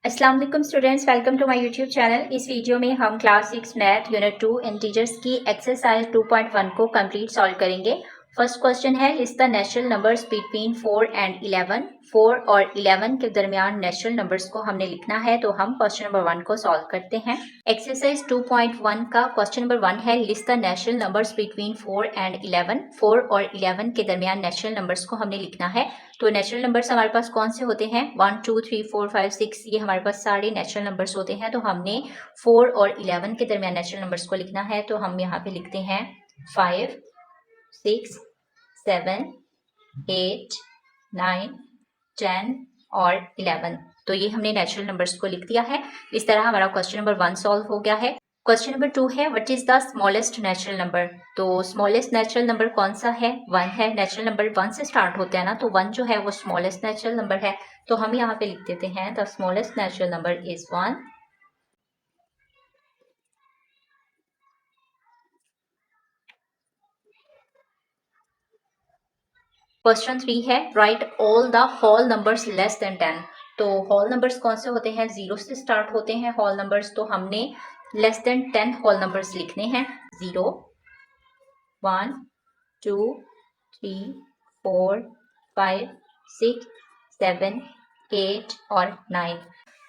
अस्सलाम वालेकुम students, welcome to my YouTube channel. इस वीडियो में हम क्लास 6 मैथ यूनिट 2 इंटीजर्स की एक्सरसाइज 2.1 को कंप्लीट सॉल्व करेंगे। फर्स्ट क्वेश्चन है, list the natural numbers between 4 and 11। 4 और 11 के दरमियान नेचुरल नंबर्स को हमने लिखना है, तो हम क्वेश्चन नंबर 1 को सॉल्व करते हैं। एक्सरसाइज 2.1 का क्वेश्चन नंबर 1 है, list the natural numbers between 4 and 11। 4 और 11 के दरमियान नेचुरल नंबर्स को हमने लिखना है। तो नेचुरल नंबर्स हमारे पास कौन से होते हैं? 1 2 3 4 5 6, ये हमारे पास सारे नेचुरल नंबर्स होते हैं। तो हमने 4 और 11 के दरमियान नेचुरल नंबर्स को लिखना है, तो हम यहाँ पे लिखते हैं 5 6 7 8 9 10 और 11। तो ये हमने नेचुरल नंबर्स को लिख दिया है। इस तरह हमारा क्वेश्चन नंबर 1 सॉल्व हो गया है। क्वेश्चन नंबर 2 है, what is the smallest natural number. तो स्मॉलेस्ट नेचुरल नंबर कौन सा है? 1 है। नेचुरल नंबर 1 से स्टार्ट होते हैं ना, तो 1 जो है वो स्मॉलेस्ट नेचुरल नंबर है। तो हम यहाँ पे लिख देते हैं the smallest natural number is 1। Question 3 है, write all the whole numbers less than 10। तो होल नंबर्स कौन से होते हैं? 0 से स्टार्ट होते हैं होल नंबर्स। तो हमने लेस देन 10 होल नंबर्स लिखने हैं। 0 1 2 3 4 5 6 7 8 और 9।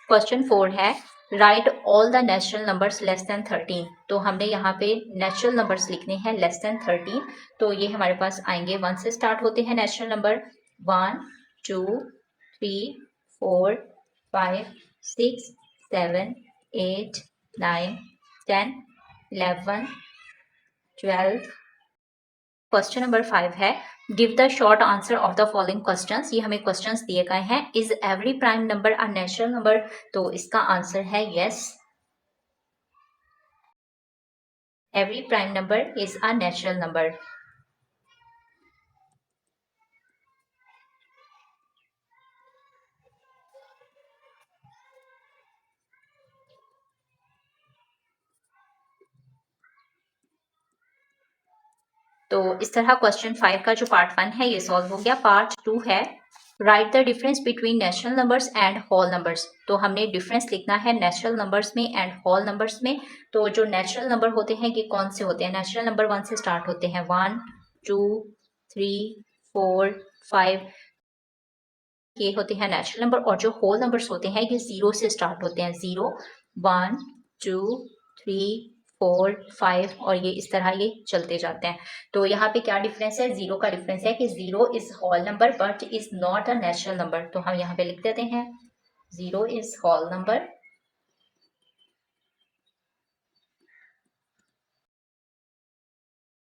क्वेश्चन 4 है, write all the natural numbers less then 13। तो हमने यहाँ पे नेचुरल नंबर्स लिखने हैं लेस देन 13। तो ये हमारे पास आएंगे, 1 से स्टार्ट होते हैं नेचुरल नंबर। 1 2 3 4 5 6 7 8 9 10 11 12। क्वेश्चन नंबर 5 है, give the short answer of the following questions. ये हमें क्वेश्चंस दिए गए हैं। Is every prime number a natural number? तो इसका आंसर है yes, every prime number is a natural number. तो इस तरह क्वेश्चन 5 का जो पार्ट 1 है ये सॉल्व हो गया। पार्ट 2 है, write the difference between natural numbers and whole numbers. तो हमने डिफरेंस लिखना है नेचुरल नंबर्स में एंड होल नंबर्स में। तो जो नेचुरल नंबर होते हैं ये कौन से होते हैं? नेचुरल नंबर 1 से स्टार्ट होते हैं। 1 2 3 4 5, ये होते हैं नेचुरल नंबर। और जो होल नंबर्स होते हैं ये 0 से स्टार्ट होते हैं। 0 1 2 3 4 5, और ये इस तरह ये चलते जाते हैं। तो यहाँ पे क्या डिफरेंस है? 0 का डिफरेंस है कि 0 is whole number but is not a natural number. तो हम यहाँ पे लिख देते हैं 0 is whole number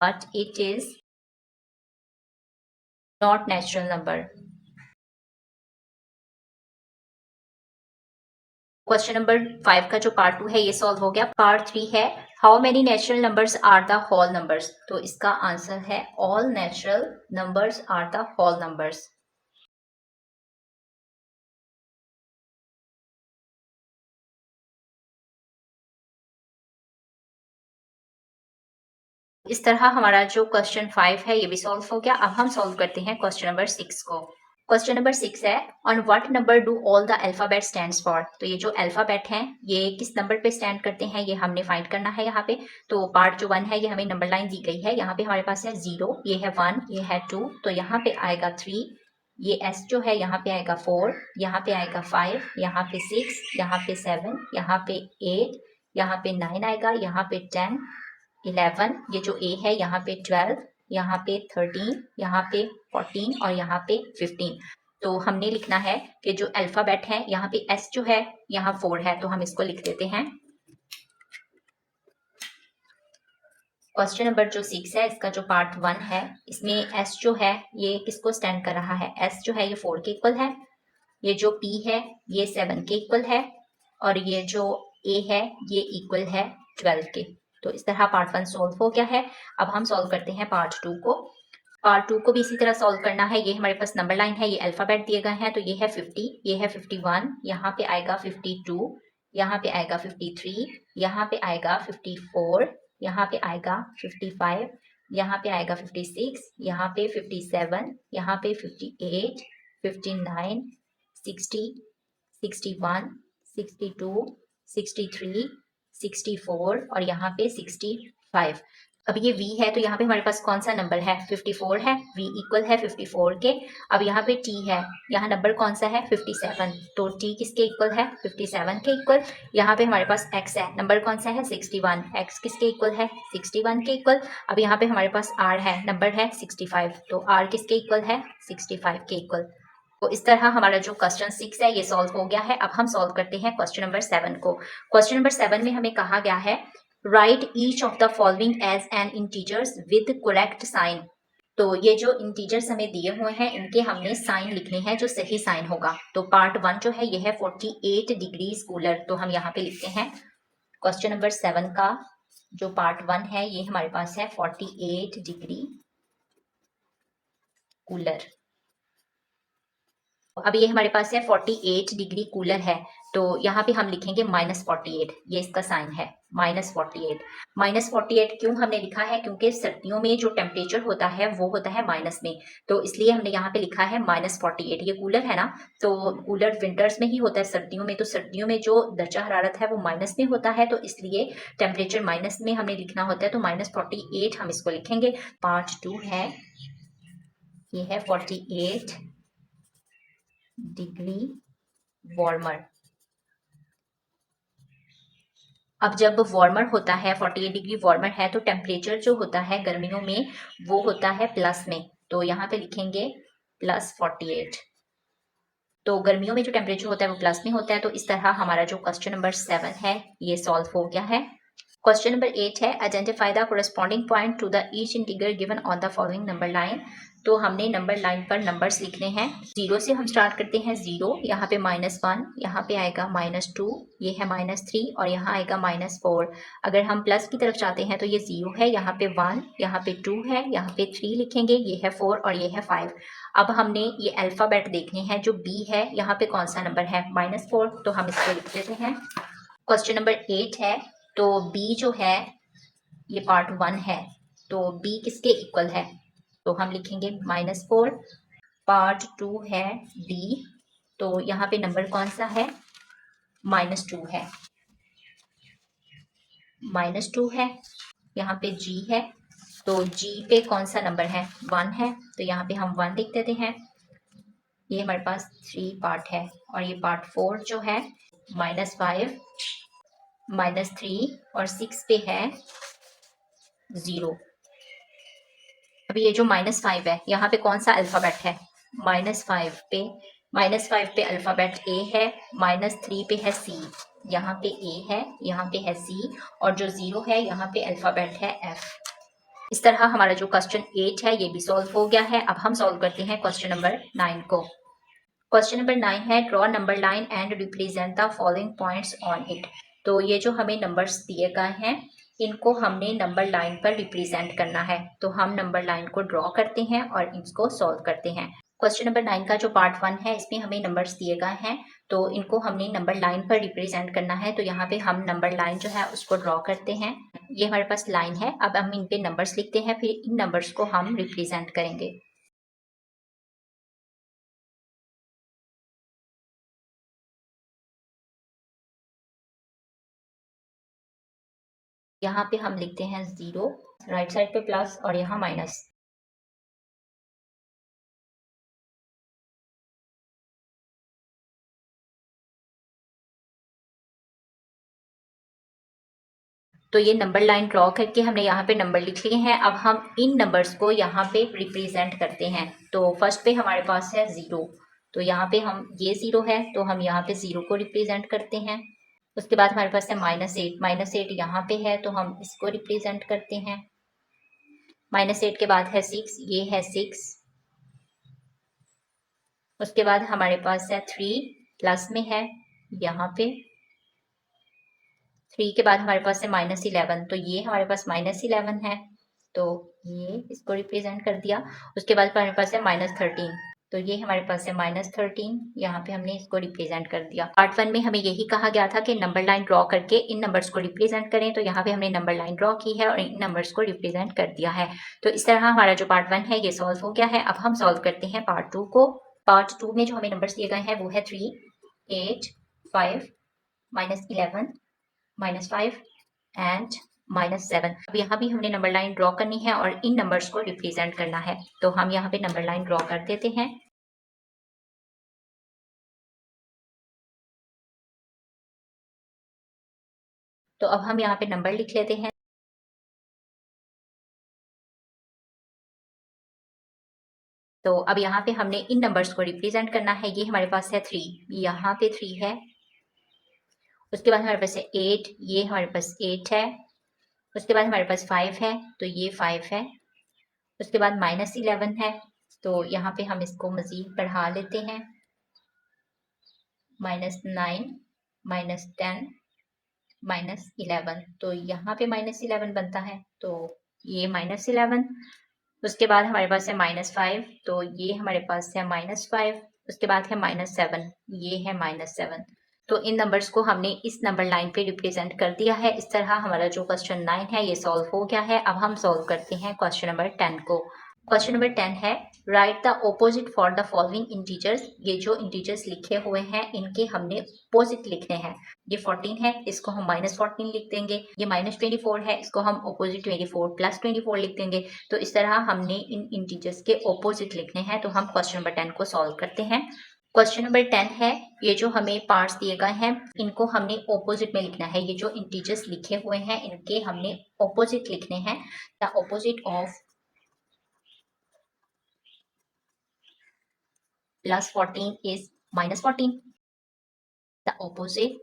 but it is not natural number. Question number 5 का जो पार्ट 2 है ये सॉल्व हो गया। पार्ट 3 है, how many natural numbers are the whole numbers. तो इसका आंसर है all natural numbers are the whole numbers. इस तरह हमारा जो क्वेश्चन 5 है ये भी सॉल्व हो गया। अब हम सॉल्व करते हैं क्वेश्चन नंबर 6 को। क्वेश्चन नंबर 6 है, on what number do all the alphabet stands for. तो ये जो अल्फाबेट हैं ये किस नंबर पे स्टैंड करते हैं ये हमने फाइंड करना है यहाँ पे। तो पार्ट जो 1 है ये हमें नंबर लाइन दी गई है। यहाँ पे हमारे पास है 0, ये है 1, ये है 2, तो यहाँ पे आएगा 3, ये S जो है यहाँ पे आएगा 4, यहाँ पे आएगा 5, यहाँ पे 6, यहाँ पे 7, यहाँ पे 8, यहाँ पे 9 आएगा, यहाँ पे 10 11, ये जो A है यहाँ पे 12, यहाँ पे 13, यहाँ पे 14 और यहाँ पे 15। तो हमने लिखना है कि जो अल्फाबेट है यहाँ पे S जो है यहाँ 4 है, तो हम इसको लिख देते हैं। क्वेश्चन नंबर जो 6 है इसका जो पार्ट 1 है इसमें S जो है ये किसको स्टैंड कर रहा है? S जो है ये 4 के इक्वल है, ये जो P है ये 7 के इक्वल है, और ये जो A है ये इक्वल है 12 के। तो इस तरह पार्ट 1 सॉल्व हो गया है। अब हम सॉल्व करते हैं पार्ट 2 को। पार्ट 2 को भी इसी तरह सॉल्व करना है। ये हमारे पास नंबर लाइन है, ये अल्फाबेट दिए गए हैं। तो ये है 50, ये है 51, यहाँ पे आएगा 52, यहाँ पे आएगा 53, यहाँ पे आएगा 54, यहाँ पे आएगा 55, यहाँ पे आएगा 56, यहाँ पे 57, यहाँ पे 58, 59, 60, 61, 62, 63, 64 और यहाँ पे 65। अब ये v है तो यहाँ पे हमारे पास कौन सा नंबर है, 54 है, v इक्वल है 54 के। अब यहाँ पे t है, यहाँ नंबर कौन सा है, 57, तो t किसके इक्वल है, 57 के इक्वल। यहाँ पे हमारे पास x है, नंबर कौन सा है, 61, x किसके इक्वल है, 61 के इक्वल। अब यहाँ पे हमारे पास r है, नंबर है 65, तो r किसके इक्वल है, 65 के इक्वल। तो इस तरह हमारा जो क्वेश्चन 6 है ये सॉल्व हो गया है। अब हम सॉल्व करते हैं क्वेश्चन नंबर 7 को। क्वेश्चन नंबर 7 में हमें कहा गया है write each of the following as an integers with correct sign. तो ये जो इंटीजर्स हमें दिए हुए हैं इनके हमने साइन लिखने हैं जो सही साइन होगा। तो पार्ट 1 जो है ये है 48 डिग्रीज कूलर, तो हम यहाँ पे लिखते हैं क्वेश्चन नंबर 7 का जो पार्ट 1 है ये हमारे पास है 48 डिग्री कूलर। अब ये हमारे पास है 48 डिग्री कूलर है, तो यहाँ पे हम लिखेंगे -48, ये इसका साइन है -48। -48 क्यों हमने लिखा है, क्योंकि सर्दियों में जो टेम्परेचर होता है वो होता है माइनस में, तो इसलिए हमने यहाँ पे लिखा है -48। ये कूलर है ना, तो कूलर विंटर्स में ही होता है, सर्दियों में तो सर्दियों में जो दर्जा हरारत है वो माइनस में होता है, तो इसलिए टेम्परेचर माइनस में हमने लिखना होता है, तो -48 हम इसको लिखेंगे। पार्ट 2 है, ये है 48 डिग्री वार्मर। अब जब वार्मर होता है 48 डिग्री वार्मर है तो टेम्परेचर जो होता है गर्मियों में वो होता है प्लस में, तो यहाँ पे लिखेंगे +48। तो गर्मियों में जो टेम्परेचर होता है वो प्लस में होता है। तो इस तरह हमारा जो क्वेश्चन नंबर 7 है ये सॉल्व हो गया है। क्वेश्चन नंबर 8 है identify the corresponding point two the each integral given on the following number line. तो हमने नंबर लाइन पर नंबर्स लिखने हैं। 0 से हम स्टार्ट करते हैं, 0, यहाँ पे -1, यहाँ पे आएगा -2, ये है -3 और यहाँ आएगा -4। अगर हम प्लस की तरफ जाते हैं तो ये 0 है, यहाँ पे 1, यहाँ पे 2 है, यहाँ पे 3 लिखेंगे, ये है 4 और ये है 5। अब हमने ये अल्फ़ाबेट देखने हैं, जो B है यहाँ पे कौन सा नंबर है, -4, तो हम इसको लिख देते हैं। क्वेश्चन नंबर 8 है, तो B जो है ये पार्ट 1 है, तो B किसके इक्वल है, तो हम लिखेंगे -4। पार्ट 2 है D, तो यहाँ पे नंबर कौन सा है, -2 है, -2 है। यहाँ पे G है, तो G पे कौन सा नंबर है, 1 है, तो यहाँ पे हम 1 लिख देते हैं। ये हमारे पास 3 पार्ट है और ये पार्ट 4 जो है -5, -3 और 6 पे है 0। अभी ये जो -5 है यहाँ पे कौन सा अल्फ़ाबेट है, -5 पे अल्फ़ाबेट A है, -3 पे है C, यहाँ पे A है, यहाँ पे है C और जो 0 है यहाँ पे अल्फ़ाबेट है F। इस तरह हमारा जो क्वेश्चन 8 है ये भी सॉल्व हो गया है। अब हम सॉल्व करते हैं क्वेश्चन नंबर 9 को। क्वेश्चन नंबर 9 है draw number line and represent the following points on it. तो ये जो हमें नंबर्स दिए गए हैं इनको हमने नंबर लाइन पर रिप्रेजेंट करना है, तो हम नंबर लाइन को ड्रॉ करते हैं और इसको सॉल्व करते हैं। क्वेश्चन नंबर 9 का जो पार्ट 1 है इसमें हमें नंबर्स दिए गए हैं, तो इनको हमने नंबर लाइन पर रिप्रेजेंट करना है, तो यहाँ पे हम नंबर लाइन जो है उसको ड्रॉ करते हैं। ये हमारे पास लाइन है, अब हम इन पे नंबर्स लिखते हैं, फिर इन नंबर्स को हम रिप्रेजेंट करेंगे। यहाँ पे हम लिखते हैं 0, राइट साइड पे प्लस और यहाँ माइनस। तो ये नंबर लाइन ड्रॉ करके हमने यहाँ पे नंबर लिख लिए हैं। अब हम इन नंबर्स को यहाँ पे रिप्रेजेंट करते हैं। तो फर्स्ट पे हमारे पास है 0, तो यहाँ पे हम ये 0 है तो हम यहाँ पे 0 को रिप्रेजेंट करते हैं। उसके बाद हमारे पास है -8, -8 यहाँ पे है तो हम इसको रिप्रेजेंट करते हैं। -8 के बाद है 6, ये है 6। उसके बाद हमारे पास है 3, प्लस में है यहाँ पे। 3 के बाद हमारे पास है -11, तो ये हमारे पास -11 है, तो ये इसको रिप्रेजेंट कर दिया। उसके बाद हमारे पास है -13, तो ये हमारे पास है -13, यहाँ पे हमने इसको रिप्रेजेंट कर दिया। पार्ट 1 में हमें यही कहा गया था कि नंबर लाइन ड्रॉ करके इन नंबर्स को रिप्रेजेंट करें, तो यहाँ पे हमने नंबर लाइन ड्रॉ की है और इन नंबर्स को रिप्रेजेंट कर दिया है। तो इस तरह हमारा जो पार्ट 1 है ये सॉल्व हो गया है। अब हम सॉल्व करते हैं पार्ट 2 को। पार्ट 2 में जो हमें नंबर्स दिए गए हैं वो है 3, 8, 5 -11, -5 एंड -7। अब यहाँ भी हमने नंबर लाइन ड्रॉ करनी है और इन नंबर्स को रिप्रेजेंट करना है, तो हम यहाँ पे नंबर लाइन ड्रॉ कर देते हैं। तो अब हम यहाँ पे नंबर लिख लेते हैं। तो अब यहाँ पे हमने इन नंबर्स को रिप्रेजेंट करना है। ये हमारे पास है 3, यहाँ पे 3 है। उसके बाद हमारे पास है 8, ये हमारे पास 8 है। उसके बाद हमारे पास 5 है, तो ये 5 है। उसके बाद -11 है, तो यहाँ पे हम इसको मजीद बढ़ा लेते हैं। -9, -10, -11, तो यहाँ पे -11 बनता है, तो ये -11। उसके बाद हमारे पास है -5, तो ये हमारे पास है -5। उसके बाद है -7, ये है -7। तो इन नंबर्स को हमने इस नंबर लाइन पे रिप्रेजेंट कर दिया है। इस तरह हमारा जो क्वेश्चन 9 है ये सॉल्व हो गया है। अब हम सॉल्व करते हैं क्वेश्चन नंबर 10 को। क्वेश्चन नंबर 10 है, write the opposite for the following integers. ये जो इंटीजर्स लिखे हुए हैं इनके हमने ऑपोजिट लिखने हैं। ये 14 है, इसको हम -14 लिख देंगे। ये -24 है, इसको हम ऑपोजिट 24 +24 लिख देंगे। तो इस तरह हमने इन इंटीजर्स के ऑपोजिट लिखने हैं। तो हम क्वेश्चन नंबर 10 को सॉल्व करते हैं। क्वेश्चन नंबर 10 है, ये जो हमें पार्ट्स दिए गए हैं इनको हमने ऑपोजिट में लिखना है। ये जो इंटीजर्स लिखे हुए हैं इनके हमने ऑपोजिट लिखने हैं। The opposite of +14 is -14. The opposite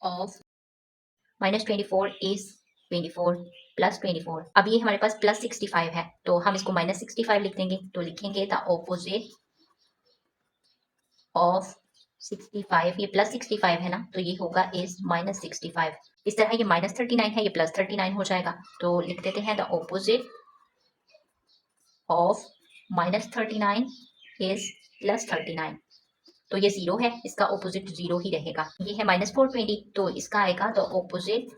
of -24 is 24 +24। अब ये हमारे पास +65 है, तो हम इसको -65 लिख देंगे। तो लिखेंगे द ऑपोजिट ऑफ 65, ये +65 है ना, तो ये होगा इज -65। इस तरह ये -39 है, ये +39 हो जाएगा। तो लिख देते हैं द ऑपोजिट ऑफ -39 इज +39। तो ये 0 है, इसका ऑपोजिट 0 ही रहेगा। ये है -420, तो इसका आएगा द ऑपोजिट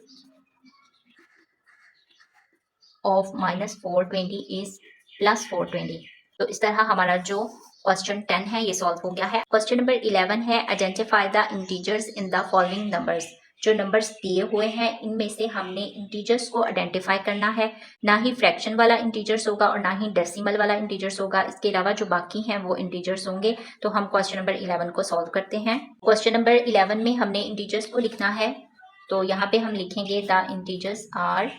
ऑफ -420 इज +420। तो इस तरह हमारा जो क्वेश्चन 10 है ये सॉल्व हो गया है। क्वेश्चन नंबर 11 है, identify the integers in the following numbers. जो नंबर्स दिए हुए हैं इनमें से हमने इंटीजर्स को आइडेंटिफाई करना है। ना ही फ्रैक्शन वाला इंटीजर्स होगा और ना ही डेसिमल वाला इंटीजर्स होगा। इसके अलावा जो बाकी हैं वो इंटीजर्स होंगे। तो हम क्वेश्चन नंबर 11 को सॉल्व करते हैं। क्वेश्चन नंबर 11 में हमने इंटीजर्स को लिखना है, तो यहाँ पे हम लिखेंगे द इंटीजर्स आर।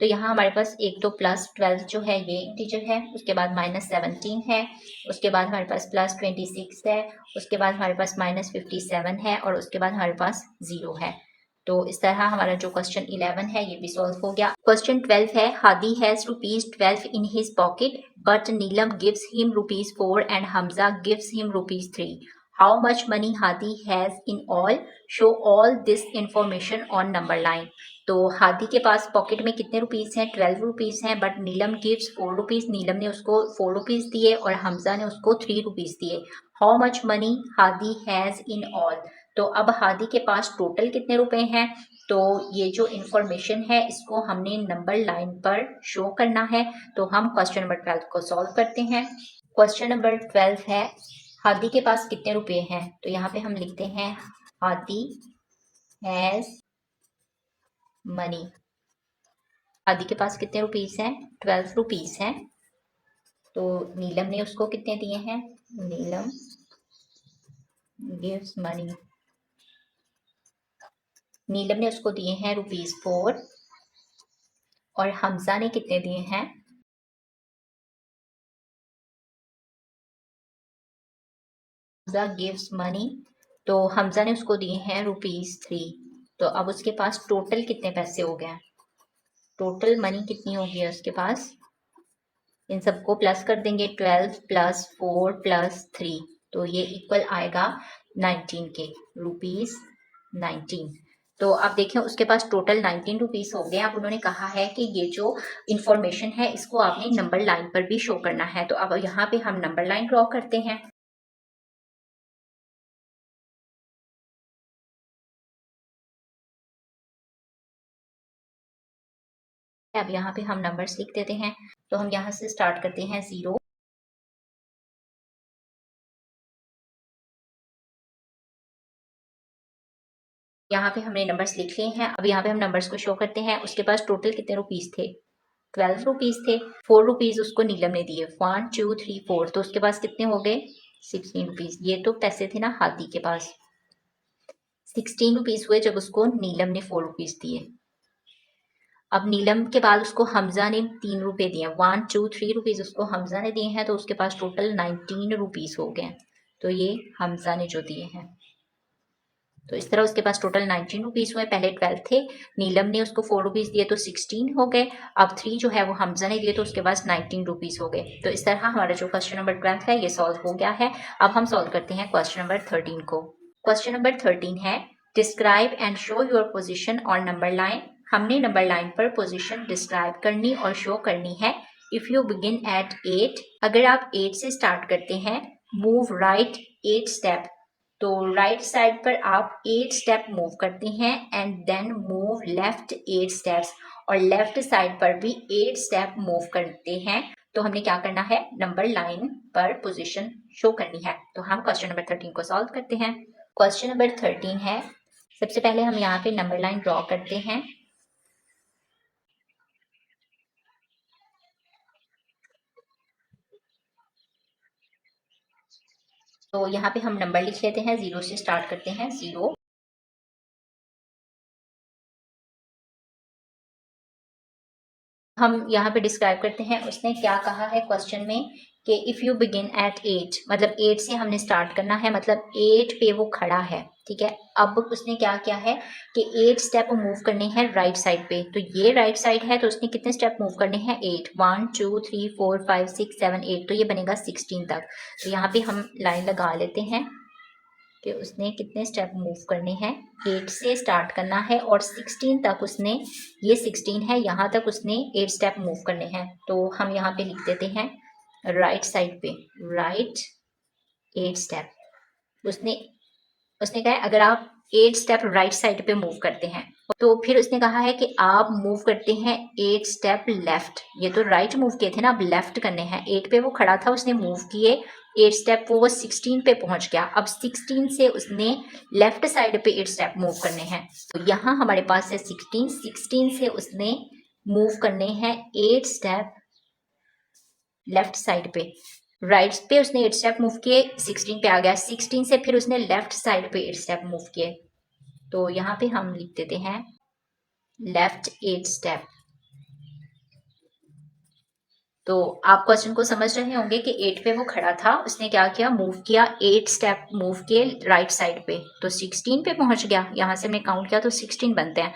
तो यहाँ हमारे पास एक तो +12 जो है ये इंटीजर है, उसके बाद -17 है, उसके बाद हमारे पास +26 है, उसके बाद हमारे पास -57 है और उसके बाद हमारे पास 0 है। तो इस तरह हमारा जो क्वेश्चन 11 है ये भी सॉल्व हो गया। क्वेश्चन 12 है, Hadi has ₹12 in his pocket but Neelam gives him ₹4 and Hamza gives him ₹3। How much money Hadi has in all, show all this information on number line. तो हादी के पास पॉकेट में कितने रुपीस हैं, 12 रुपीस हैं, बट नीलम गिव्स 4 रुपीस। नीलम ने उसको 4 rupees दिए और हमजा ने उसको 3 रुपीस दिए। How much money Hadi has in all. तो अब हादी के पास टोटल कितने रुपए हैं, तो ये जो इंफॉर्मेशन है इसको हमने नंबर लाइन पर शो करना है। तो हम क्वेश्चन नंबर 12 को सॉल्व करते हैं। क्वेश्चन नंबर 12 है, हादी के पास कितने रुपए हैं, तो यहाँ पे हम लिखते हैं हादी हैज मनी। हादी के पास कितने रुपीस हैं, 12 रुपीस हैं। तो नीलम ने उसको कितने दिए हैं, नीलम गिव्स मनी, नीलम ने उसको दिए हैं ₹4। और हमजा ने कितने दिए हैं, हमजा गिव्स मनी, तो हमजा ने उसको दिए हैं ₹3। तो अब उसके पास टोटल कितने पैसे हो गए, टोटल मनी कितनी होगी उसके पास, इन सबको प्लस कर देंगे, 12 + 4 + 3, तो ये इक्वल आएगा 19 के, ₹19। तो अब देखें उसके पास टोटल 19 रुपीस हो गए। अब उन्होंने कहा है कि ये जो इंफॉर्मेशन है इसको आपने नंबर लाइन पर भी शो करना है। तो अब यहाँ पे हम नंबर लाइन ड्रॉ करते हैं। अब यहाँ पे हम नंबर्स लिख देते हैं। तो हम यहाँ से स्टार्ट करते हैं 0, यहाँ पे हमने नंबर्स लिख लिए हैं। अब यहाँ पे हम नंबर्स को शो करते हैं। उसके पास टोटल कितने रुपीस थे? 12 रुपीस थे। 4 रुपीस उसको नीलम ने दिए। 1 2 3 4, तो उसके पास कितने हो गए? 16 रुपीस। ये तो पैसे थे ना हाथी के पास। 16 रुपीस हुए जब उसको नीलम ने 4 रुपीस दिए। अब नीलम के बाद उसको हमजा ने 3 रुपए दिए। 1 2 3 रुपीस उसको हमजा ने दिए हैं, तो उसके पास टोटल 19 रुपीस हो गए। तो ये हमजा ने जो दिए हैं, तो इस तरह उसके पास टोटल 19 रुपीस हुए। पहले 12 थे, नीलम ने उसको 4 रुपीस दिए तो 16 हो गए। अब 3 जो है वो हमजा ने दिए, तो उसके पास 19 रुपीस हो गए। तो इस तरह हमारा जो क्वेश्चन नंबर 12 है ये सॉल्व हो गया है। अब हम सॉल्व करते हैं क्वेश्चन नंबर 13 को। क्वेश्चन नंबर 13 है describe and show your position और नंबर लाइन। हमने नंबर लाइन पर पोजिशन डिस्क्राइब करनी और शो करनी है। इफ यू बिगिन एट 8, अगर आप 8 से स्टार्ट करते हैं, मूव राइट 8 स्टेप, तो राइट साइड पर आप 8 स्टेप मूव करते हैं and then move left 8 steps, और लेफ्ट साइड पर भी 8 स्टेप मूव करते हैं। तो हमने क्या करना है? नंबर लाइन पर पोजीशन शो करनी है। तो हम क्वेश्चन नंबर 13 को सॉल्व करते हैं। क्वेश्चन नंबर 13 है, सबसे पहले हम यहाँ पे नंबर लाइन ड्रॉ करते हैं। तो यहाँ पे हम नंबर लिख लेते हैं, 0 से स्टार्ट करते हैं। 0, हम यहाँ पे डिस्क्राइब करते हैं उसने क्या कहा है क्वेश्चन में कि इफ़ यू बिगिन एट 8, मतलब 8 से हमने स्टार्ट करना है, मतलब 8 पे वो खड़ा है। ठीक है, अब उसने क्या किया है कि 8 स्टेप मूव करने हैं राइट साइड पे। तो ये राइट साइड है, तो उसने कितने स्टेप मूव करने हैं? 8। 1 2 3 4 5 6 7 8, तो ये बनेगा 16 तक। तो यहाँ पे हम लाइन लगा लेते हैं कि उसने कितने स्टेप मूव करने हैं। 8 से स्टार्ट करना है और 16 तक उसने, ये 16 है, यहाँ तक उसने 8 स्टेप मूव करने हैं। तो हम यहाँ पे लिख देते हैं राइट साइड पे, राइट 8 स्टेप। उसने उसने कहा है अगर आप 8 स्टेप राइट साइड पे मूव करते हैं, तो फिर उसने कहा है कि आप मूव करते हैं 8 स्टेप लेफ्ट। ये तो राइट मूव किए थे ना, अब लेफ्ट करने हैं। 8 पे वो खड़ा था, उसने मूव किए 8 स्टेप, वो 16 पे पहुंच गया। अब 16 से उसने लेफ्ट साइड पे 8 स्टेप मूव करने हैं। तो यहाँ हमारे पास है 16। 16 से उसने मूव करने हैं 8 स्टेप लेफ्ट साइड पे। राइट पे उसने 8 स्टेप मूव किए, 16 पे आ गया। 16 से फिर उसने लेफ्ट साइड पे 8 स्टेप मूव किए। तो यहाँ पे हम लिख देते हैं लेफ्ट 8 स्टेप। तो आप क्वेश्चन को समझ रहे होंगे कि 8 पे वो खड़ा था, उसने क्या किया? मूव किया, 8 स्टेप मूव किए राइट साइड पे, तो 16 पे पहुंच गया। यहाँ से मैं काउंट किया तो 16 बनते हैं।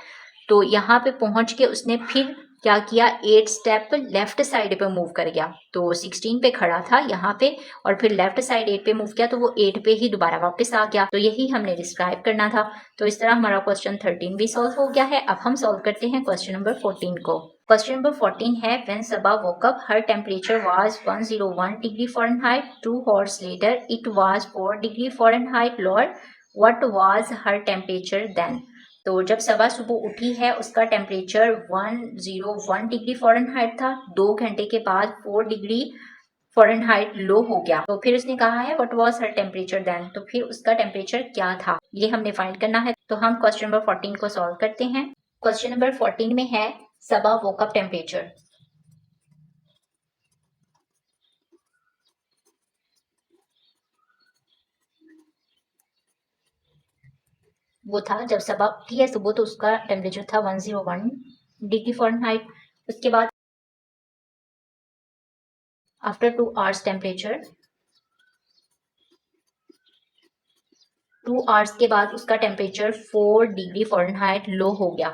तो यहाँ पे पहुंच के उसने फिर क्या किया? 8 स्टेप लेफ्ट साइड पे मूव कर गया। तो 16 पे खड़ा था यहाँ पे, और फिर लेफ्ट साइड 8 पे मूव किया, तो वो 8 पे ही दोबारा वापस आ गया। तो यही हमने डिस्क्राइब करना था। तो इस तरह हमारा क्वेश्चन 13 भी सॉल्व हो गया है। अब हम सॉल्व करते हैं क्वेश्चन नंबर 14 को। क्वेश्चन नंबर 14 है when Sabha woke up her temperature was 101 degree Fahrenheit. 2 hours later it was 4 degree Fahrenheit lower. What was her temperature then? तो जब सबा सुबह उठी है उसका टेम्परेचर 101 डिग्री फ़ारेनहाइट था। 2 घंटे के बाद 4 डिग्री फ़ारेनहाइट लो हो गया। तो फिर उसने कहा है what was her temperature then, तो फिर उसका टेम्परेचर क्या था, ये हमने फाइंड करना है। तो हम क्वेश्चन नंबर 14 को सॉल्व करते हैं। क्वेश्चन नंबर 14 में है सबा वोकअप टेम्परेचर। वो था जब सबा उठी है सुबह, तो उसका टेम्परेचर था 101 डिग्री फ़ारेनहाइट। उसके बाद आफ्टर 2 आवर्स टेम्परेचर, 2 आवर्स के बाद उसका टेम्परेचर 4 डिग्री फ़ारेनहाइट लो हो गया।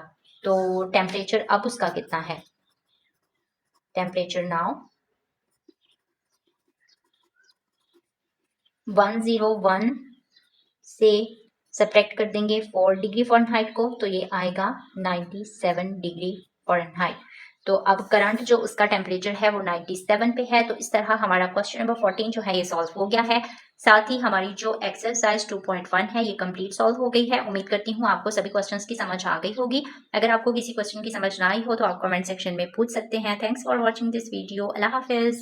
तो टेम्परेचर अब उसका कितना है? टेम्परेचर नाउ 101 से सब्ट्रैक्ट कर देंगे 4 डिग्री फ़ारेनहाइट को, तो ये आएगा 97 डिग्री फ़ारेनहाइट। तो अब करंट जो उसका टेम्परेचर है वो 97 पे है। तो इस तरह हमारा क्वेश्चन नंबर 14 जो है ये सॉल्व हो गया है। साथ ही हमारी जो एक्सरसाइज 2.1 है ये कंप्लीट सॉल्व हो गई है। उम्मीद करती हूँ आपको सभी क्वेश्चंस की समझ आ गई होगी। अगर आपको किसी क्वेश्चन की समझ ना आई हो तो आप कमेंट सेक्शन में पूछ सकते हैं। Thanks for watching this video. Allah Hafiz.